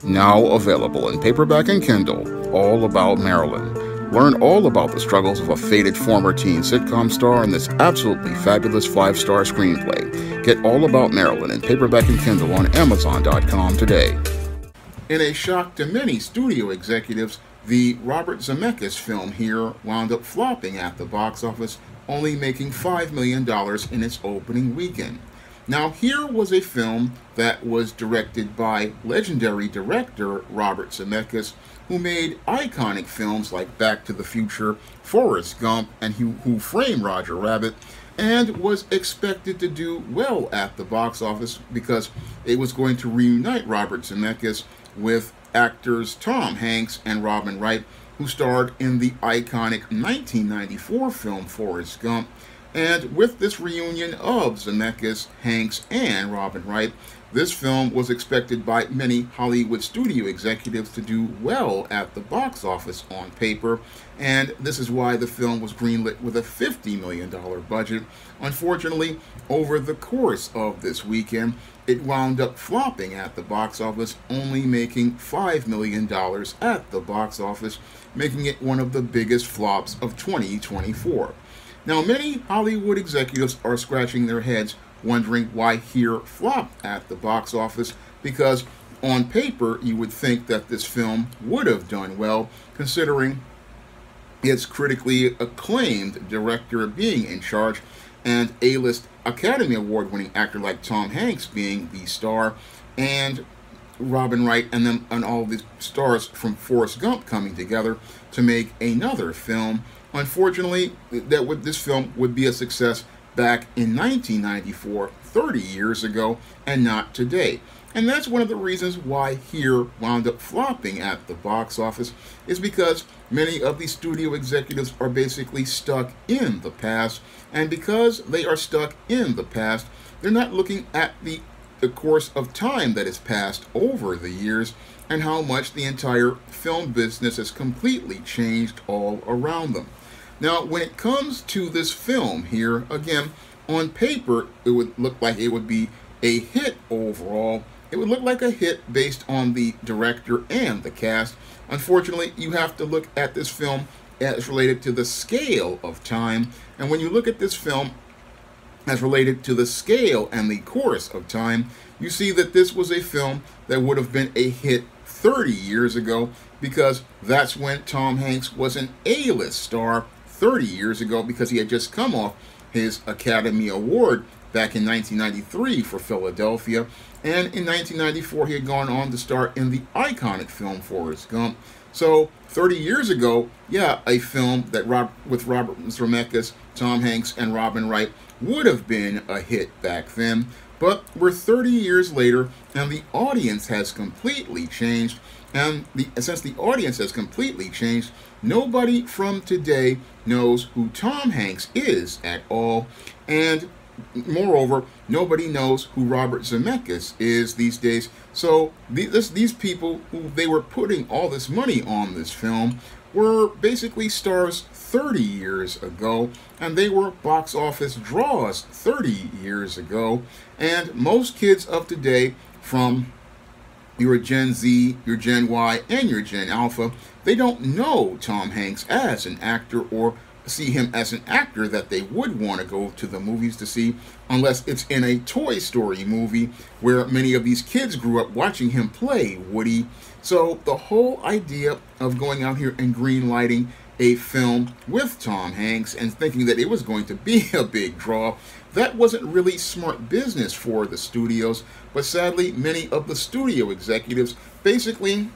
Now available in paperback and Kindle, All About Marilyn. Learn all about the struggles of a faded former teen sitcom star in this absolutely fabulous 5-star screenplay. Get All About Marilyn in paperback and Kindle on Amazon.com today. In a shock to many studio executives, the Robert Zemeckis film here wound up flopping at the box office, only making $5 million in its opening weekend. Now, here was a film that was directed by legendary director Robert Zemeckis, who made iconic films like Back to the Future, Forrest Gump, and Who Framed Roger Rabbit, and was expected to do well at the box office because it was going to reunite Robert Zemeckis with actors Tom Hanks and Robin Wright, who starred in the iconic 1994 film Forrest Gump. And with this reunion of Zemeckis, Hanks, and Robin Wright, this film was expected by many Hollywood studio executives to do well at the box office on paper, and this is why the film was greenlit with a $50 million budget. Unfortunately, over the course of this weekend, it wound up flopping at the box office, only making $5 million at the box office, making it one of the biggest flops of 2024. Now, many Hollywood executives are scratching their heads wondering why Here flopped at the box office, because on paper you would think that this film would have done well, considering its critically acclaimed director being in charge and A-list Academy Award-winning actor like Tom Hanks being the star, and Robin Wright and all the stars from Forrest Gump coming together to make another film. Unfortunately, this film would be a success back in 1994, 30 years ago, and not today. And that's one of the reasons why Here wound up flopping at the box office, is because many of the studio executives are basically stuck in the past, and because they are stuck in the past, they're not looking at the course of time that has passed over the years and how much the entire film business has completely changed all around them. Now, when it comes to this film here, again, on paper, it would look like it would be a hit overall. It would look like a hit based on the director and the cast. Unfortunately, you have to look at this film as related to the scale of time. And when you look at this film as related to the scale and the course of time, you see that this was a film that would have been a hit 30 years ago, because that's when Tom Hanks was an A-list star 30 years ago, because he had just come off his Academy Award back in 1993 for Philadelphia, and in 1994 he had gone on to star in the iconic film Forrest Gump. So 30 years ago, yeah, a film that with Robert Zemeckis, Tom Hanks, and Robin Wright would have been a hit back then. But we're 30 years later, and the audience has completely changed. And since the audience has completely changed, nobody from today knows who Tom Hanks is at all. And moreover, nobody knows who Robert Zemeckis is these days. So these people who they were putting all this money on this film were basically stars 30 years ago, and they were box office draws 30 years ago. And most kids of today, from your Gen Z, your Gen Y, and your Gen Alpha, they don't know Tom Hanks as an actor or see him as an actor that they would want to go to the movies to see, unless it's in a Toy Story movie where many of these kids grew up watching him play Woody. So the whole idea of going out here and greenlighting a film with Tom Hanks and thinking that it was going to be a big draw, that wasn't really smart business for the studios. But sadly, many of the studio executives basically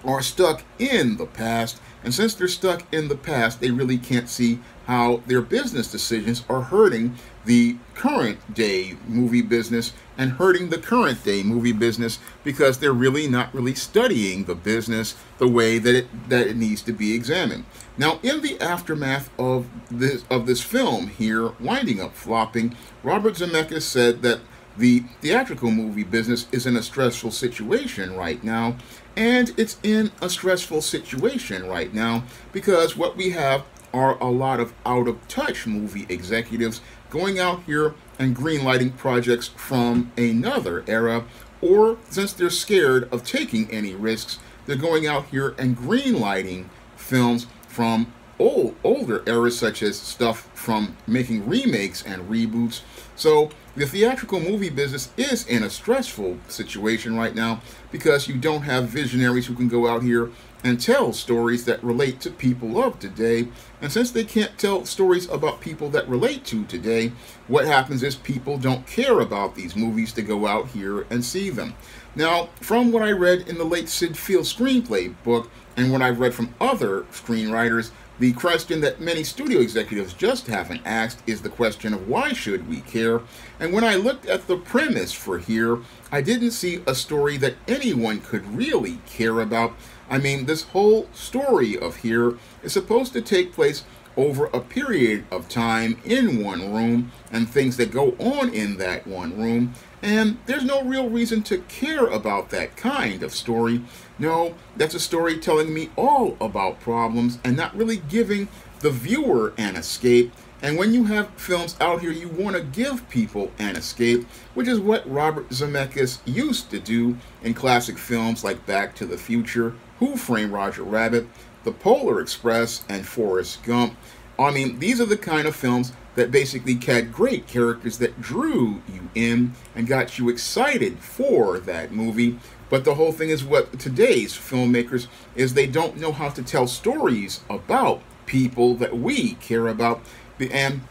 are stuck in the past, and since they're stuck in the past, they really can't see how their business decisions are hurting the current day movie business and hurting the current day movie business, because they're really not studying the business the way that it needs to be examined. Now, in the aftermath of this film here winding up flopping, Robert Zemeckis said that the theatrical movie business is in a stressful situation right now, and it's in a stressful situation right now because what we have are a lot of out-of-touch movie executives going out here and greenlighting projects from another era, or since they're scared of taking any risks, they're going out here and greenlighting films from older eras, such as stuff from making remakes and reboots. So the theatrical movie business is in a stressful situation right now because you don't have visionaries who can go out here and tell stories that relate to people of today. And since they can't tell stories about people that relate to today, what happens is people don't care about these movies to go out here and see them. Now, from what I read in the late Sid Field's screenplay book and what I've read from other screenwriters, the question that many studio executives just haven't asked is the question of why should we care? And when I looked at the premise for here, I didn't see a story that anyone could really care about. I mean, this whole story of here is supposed to take place over a period of time in one room and things that go on in that one room. And there's no real reason to care about that kind of story. No, that's a story telling me all about problems and not really giving the viewer an escape. And when you have films out here, you want to give people an escape, which is what Robert Zemeckis used to do in classic films like Back to the Future, Who Framed Roger Rabbit, The Polar Express, and Forrest Gump. I mean, these are the kind of films that basically had great characters that drew you in and got you excited for that movie. But the whole thing is what today's filmmakers is they don't know how to tell stories about people that we care about. And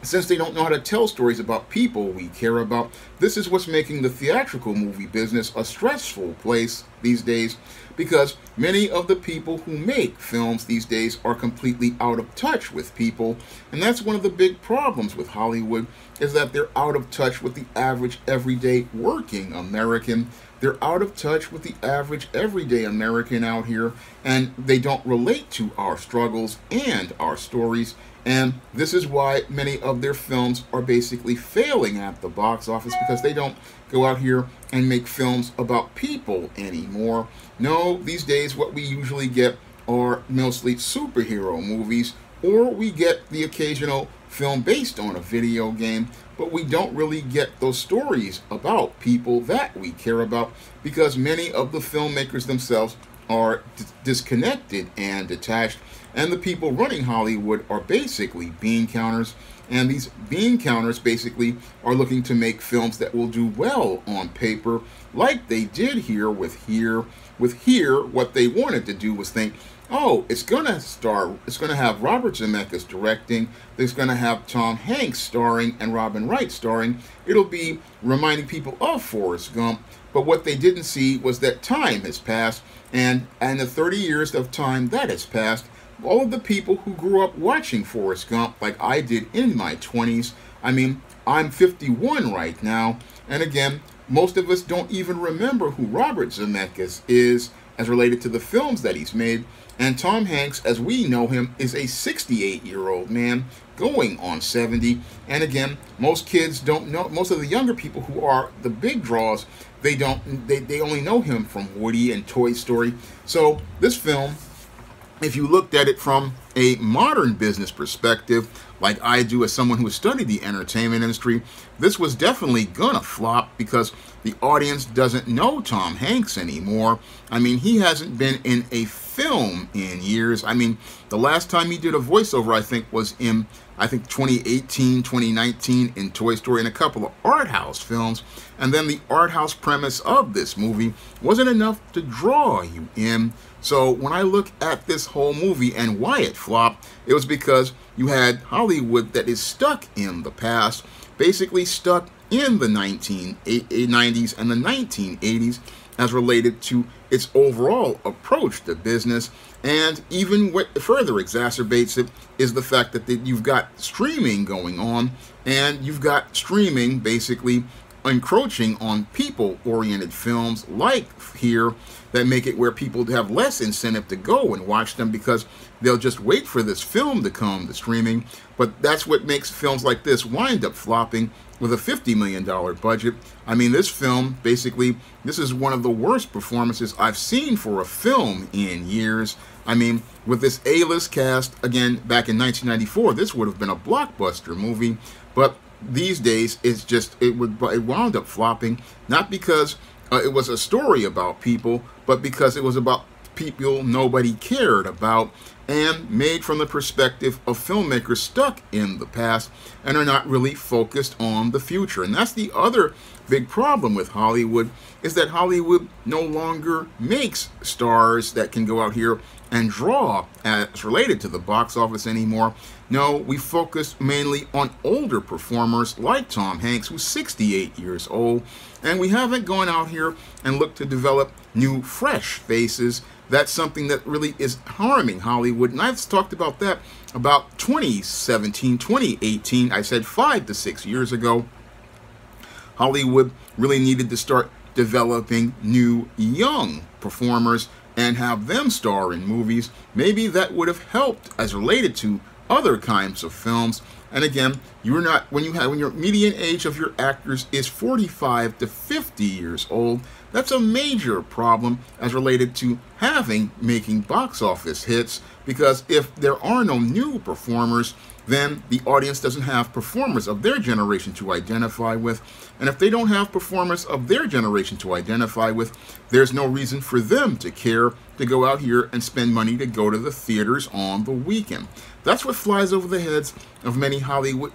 since they don't know how to tell stories about people we care about, this is what's making the theatrical movie business a stressful place these days, because many of the people who make films these days are completely out of touch with people. And that's one of the big problems with Hollywood, is that they're out of touch with the average everyday working American. They're out of touch with the average everyday American out here, and they don't relate to our struggles and our stories. And this is why many of their films are basically failing at the box office, because they don't go out here and make films about people anymore. No, these days what we usually get are mostly superhero movies, or we get the occasional film based on a video game, but we don't really get those stories about people that we care about, because many of the filmmakers themselves are disconnected and detached. And the people running Hollywood are basically bean counters. And these bean counters basically are looking to make films that will do well on paper, like they did here with Here. With Here, what they wanted to do was think, oh, it's going to have Robert Zemeckis directing, it's going to have Tom Hanks starring and Robin Wright starring. It'll be reminding people of Forrest Gump. But what they didn't see was that time has passed, and the 30 years of time that has passed, all of the people who grew up watching Forrest Gump, like I did in my 20s, I mean, I'm 51 right now, and again, most of us don't even remember who Robert Zemeckis is as related to the films that he's made. And Tom Hanks, as we know him, is a 68-year-old man going on 70. And again, most kids don't know, most of the younger people who are the big draws, they only know him from Woody and Toy Story. So this film, if you looked at it from a modern business perspective, like I do as someone who has studied the entertainment industry, this was definitely gonna flop because the audience doesn't know Tom Hanks anymore. I mean, he hasn't been in a film in years. I mean, the last time he did a voiceover, I think, was in, 2018, 2019 in Toy Story and a couple of art house films. And then the art house premise of this movie wasn't enough to draw you in. So when I look at this whole movie and why it flopped, it was because you had Hollywood that is stuck in the past, basically stuck in the 1990s and the 1980s as related to its overall approach to business. And even what further exacerbates it is the fact that you've got streaming going on, and you've got streaming basically encroaching on people-oriented films like Here that make it where people have less incentive to go and watch them because they'll just wait for this film to come to streaming. But that's what makes films like this wind up flopping with a $50 million budget. I mean, this film, basically, this is one of the worst performances I've seen for a film in years. I mean, with this A-list cast, again, back in 1994, this would have been a blockbuster movie. But these days it wound up flopping, not because it was a story about people, but because it was about people nobody cared about, and made from the perspective of filmmakers stuck in the past and are not really focused on the future. And that's the other big problem with Hollywood, is that Hollywood no longer makes stars that can go out here and draw as related to the box office anymore. No, we focus mainly on older performers like Tom Hanks, who's 68 years old, and we haven't gone out here and looked to develop new, fresh faces. That's something that really is harming Hollywood, and I've talked about that about 2017, 2018. I said 5 to 6 years ago, Hollywood really needed to start developing new, young performers and have them star in movies. Maybe that would have helped as related to other kinds of films. And again, you're not, when your median age of your actors is 45 to 50 years old, that's a major problem as related to making box office hits, because if there are no new performers, then the audience doesn't have performers of their generation to identify with. And if they don't have performers of their generation to identify with, there's no reason for them to care to go out here and spend money to go to the theaters on the weekend. That's what flies over the heads of many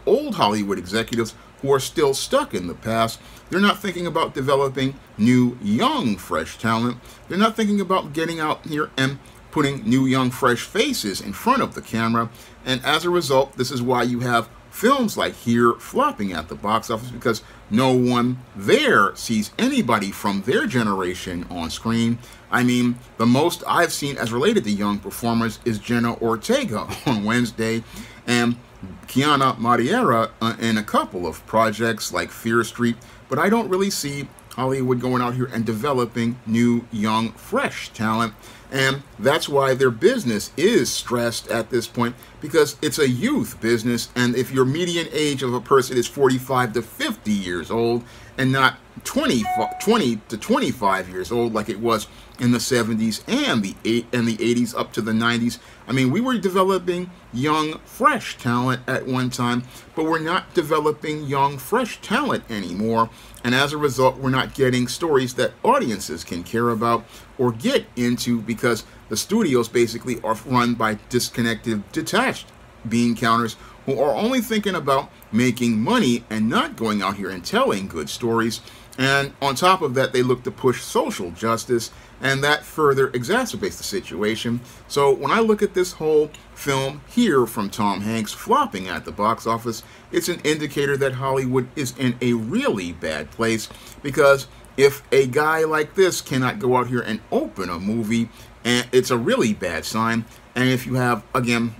old Hollywood executives who are still stuck in the past. They're not thinking about developing new, young, fresh talent. They're not thinking about getting out here and putting new, young, fresh faces in front of the camera. And as a result, this is why you have films like Here flopping at the box office, because no one there sees anybody from their generation on screen. I mean, the most I've seen as related to young performers is Jenna Ortega on Wednesday, and Kiana Madeira in a couple of projects like Fear Street. But I don't really see Hollywood going out here and developing new, young, fresh talent. And that's why their business is stressed at this point, because it's a youth business. And if your median age of a person is 45 to 50 years old and not 20 to 25 years old like it was in the 70s and the 80s up to the 90s. I mean, we were developing young, fresh talent at one time, but we're not developing young, fresh talent anymore. And as a result, we're not getting stories that audiences can care about or get into, because the studios basically are run by disconnected, detached bean counters who are only thinking about making money and not going out here and telling good stories. And on top of that, they look to push social justice, and that further exacerbates the situation. So when I look at this whole film Here from Tom Hanks flopping at the box office, it's an indicator that Hollywood is in a really bad place, because if a guy like this cannot go out here and open a movie, and it's a really bad sign. And if you have, again,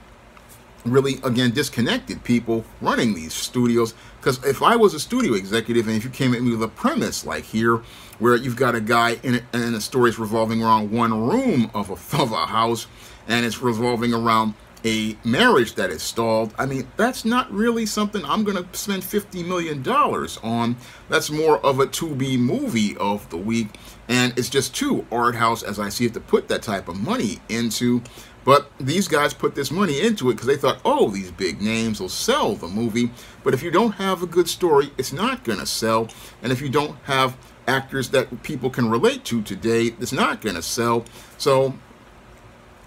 disconnected people running these studios, because if I was a studio executive and if you came at me with a premise like Here, where you've got a guy and the story's revolving around one room of a house, and it's revolving around a marriage that is stalled, I mean, that's not really something I'm going to spend $50 million on. That's more of a to-be movie of the week, and it's just too art house as I see it to put that type of money into. But these guys put this money into it because they thought, oh, these big names will sell the movie. But if you don't have a good story, it's not going to sell. And if you don't have actors that people can relate to today, it's not going to sell. So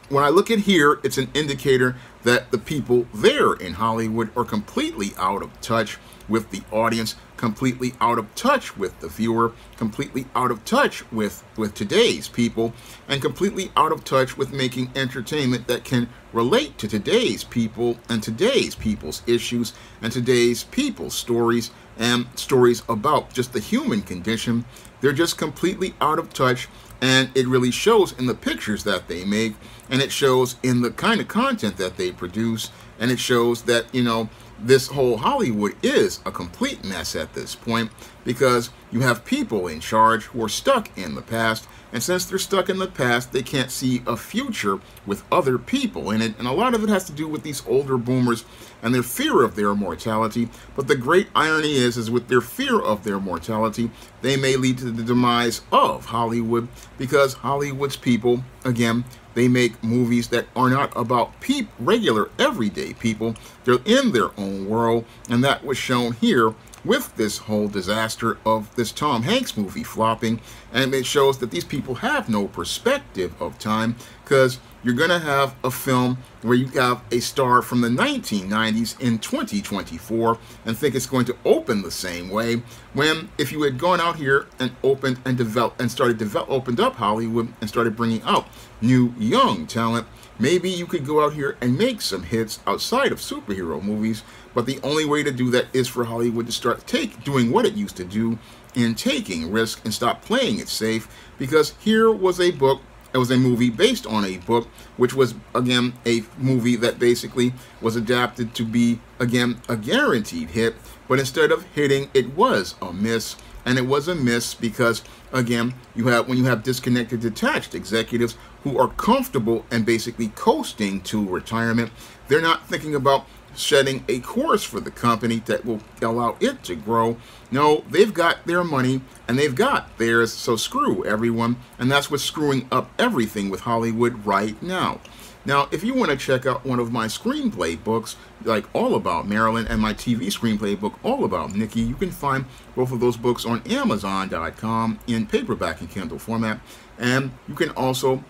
when I look at Here, it's an indicator that the people there in Hollywood are completely out of touch with the audience, completely out of touch with the viewer, completely out of touch with today's people, and completely out of touch with making entertainment that can relate to today's people and today's people's issues and today's people's stories and stories about just the human condition. They're just completely out of touch, and it really shows in the pictures that they make, and it shows in the kind of content that they produce, and it shows that, you know, this whole Hollywood is a complete mess at this point, because you have people in charge who are stuck in the past, and since they're stuck in the past, they can't see a future with other people in it. And a lot of it has to do with these older boomers and their fear of their mortality. But the great irony is with their fear of their mortality, they may lead to the demise of Hollywood, because Hollywood's people, again, they make movies that are not about regular everyday people. They're in their own world, and that was shown here with this whole disaster of this Tom Hanks movie flopping. And it shows that these people have no perspective of time, because you're going to have a film where you have a star from the 1990s in 2024 and think it's going to open the same way, when if you had gone out here and opened and opened up Hollywood and started bringing out new young talent, maybe you could go out here and make some hits outside of superhero movies. But the only way to do that is for Hollywood to start doing what it used to do, in taking risk and stop playing it safe. Because here was a book, it was a movie based on a book, which was, again, a movie that basically was adapted to be, again, a guaranteed hit. But instead of hitting, it was a miss. And it was a miss because, again, when you have disconnected, detached executives who are comfortable and basically coasting to retirement, they're not thinking about shedding a course for the company that will allow it to grow. No, they've got their money and they've got theirs, so screw everyone. And that's what's screwing up everything with Hollywood right now. Now, if you want to check out one of my screenplay books, like All About Marilyn, and my TV screenplay book, All About Nikki, you can find both of those books on Amazon.com in paperback and Kindle format. And you can also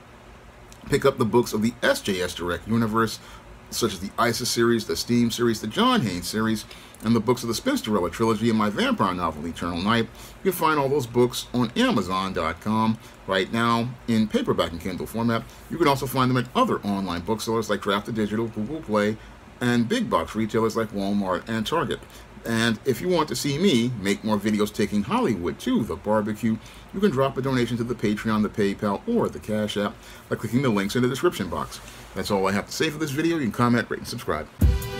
pick up the books of the SJS Direct Universe, such as the ISIS series, the Steam series, the John Haynes series, and the books of the Spinsterella trilogy and my vampire novel, Eternal Night. You can find all those books on Amazon.com right now in paperback and Kindle format. You can also find them at other online booksellers like Draft Digital, Google Play, and big box retailers like Walmart and Target. And if you want to see me make more videos taking Hollywood to the barbecue, you can drop a donation to the Patreon, the PayPal, or the Cash App by clicking the links in the description box. That's all I have to say for this video. You can comment, rate, and subscribe.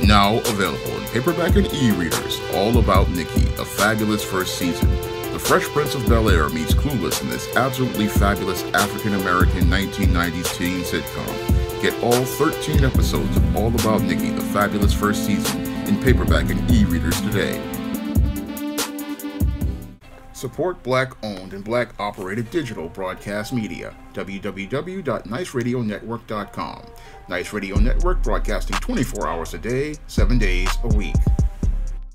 Now available in paperback and e-readers, All About Nikki, a fabulous first season. The Fresh Prince of Bel-Air meets Clueless in this absolutely fabulous African-American 1990s teen sitcom. Get all 13 episodes of All About Nikki, the fabulous first season, in paperback and e-readers today. Support Black-owned and Black-operated digital broadcast media. www.niceradionetwork.com. Nice Radio Network, broadcasting 24 hours a day, 7 days a week.